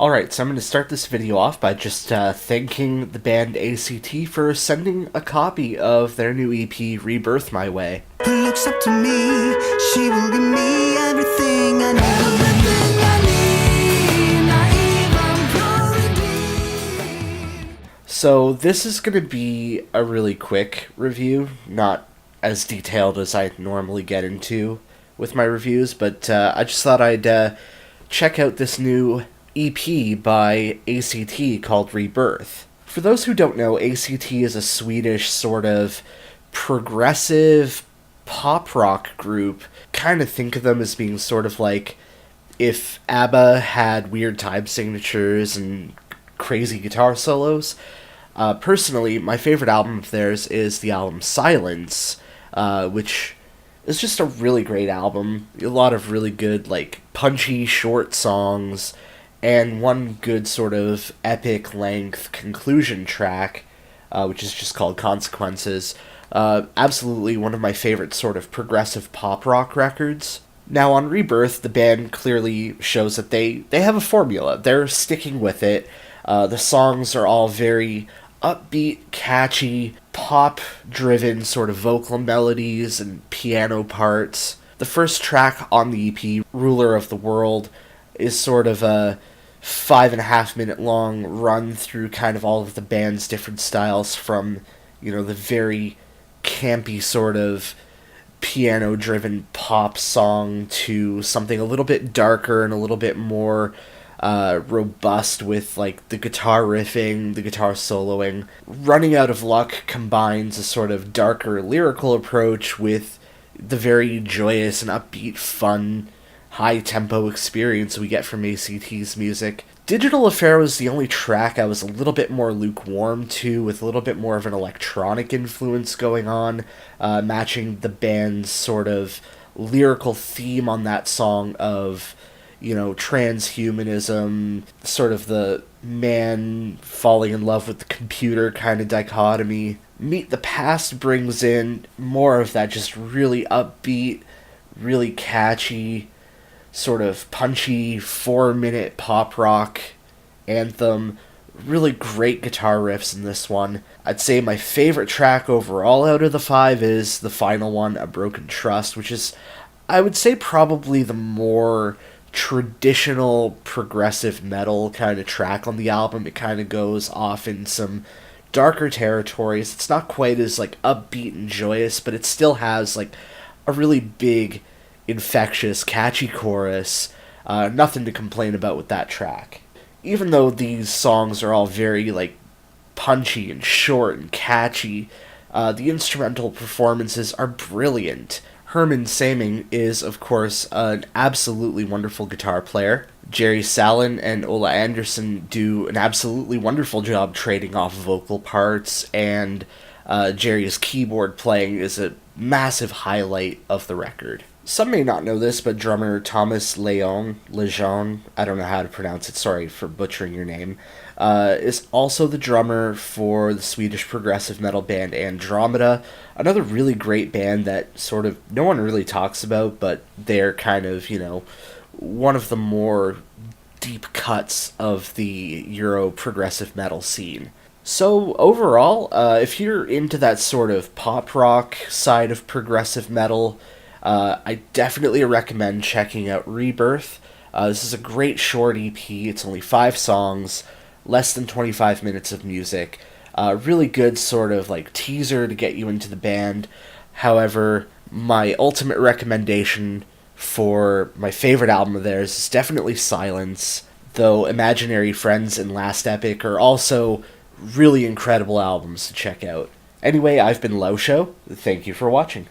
Alright, so I'm going to start this video off by just thanking the band A.C.T for sending a copy of their new EP, Rebirth, my way. Who looks up to me, she will give me everything I need. So this is going to be a really quick review, not as detailed as I normally get into with my reviews, but I just thought I'd check out this new EP by A.C.T called Rebirth. For those who don't know, A.C.T is a Swedish sort of progressive pop rock group. Kind of think of them as being sort of like if ABBA had weird time signatures and crazy guitar solos. Personally, my favorite album of theirs is the album Silence, which is just a really great album. A lot of really good, like, punchy, short songs, and one good sort of epic-length conclusion track, which is just called Consequences. Absolutely one of my favorite sort of progressive pop rock records. Now, on Rebirth, the band clearly shows that they have a formula. They're sticking with it. The songs are all very upbeat, catchy, pop-driven sort of vocal melodies and piano parts. The first track on the EP, Ruler of the World, is sort of a 5.5-minute long run through kind of all of the band's different styles from, the very campy sort of piano-driven pop song to something a little bit darker and a little bit more robust with, like, the guitar riffing, the guitar soloing. Running Out of Luck combines a sort of darker lyrical approach with the very joyous and upbeat, fun, high-tempo experience we get from A.C.T's music. Digital Affair was the only track I was a little bit more lukewarm to, with a little bit more of an electronic influence going on, matching the band's sort of lyrical theme on that song of transhumanism, sort of the man falling in love with the computer kind of dichotomy. Meet the Past brings in more of that just really upbeat, really catchy, sort of punchy 4-minute pop rock anthem. Really great guitar riffs in this one. I'd say my favorite track overall out of the 5 is the final one, A Broken Trust, which is, I would say, probably the more traditional progressive metal kind of track on the album. It kind of goes off in some darker territories. It's not quite as like upbeat and joyous, but it still has like a really big, infectious, catchy chorus. Nothing to complain about with that track. Even though these songs are all very like punchy and short and catchy, the instrumental performances are brilliant. Herman Saming is, of course, an absolutely wonderful guitar player. Jerry Salin and Ola Anderson do an absolutely wonderful job trading off vocal parts, and Jerry's keyboard playing is a massive highlight of the record. Some may not know this, but drummer Thomas Lejeune, I don't know how to pronounce it, sorry for butchering your name, is also the drummer for the Swedish progressive metal band Andromeda, another really great band that sort of no one really talks about, but they're kind of, one of the more deep cuts of the Euro progressive metal scene. So overall, if you're into that sort of pop rock side of progressive metal, I definitely recommend checking out Rebirth. This is a great short EP. It's only 5 songs, less than 25 minutes of music. Really good sort of like teaser to get you into the band. However, my ultimate recommendation for my favorite album of theirs is definitely Silence, though Imaginary Friends and Last Epic are also really incredible albums to check out. Anyway, I've been Lausho. Thank you for watching.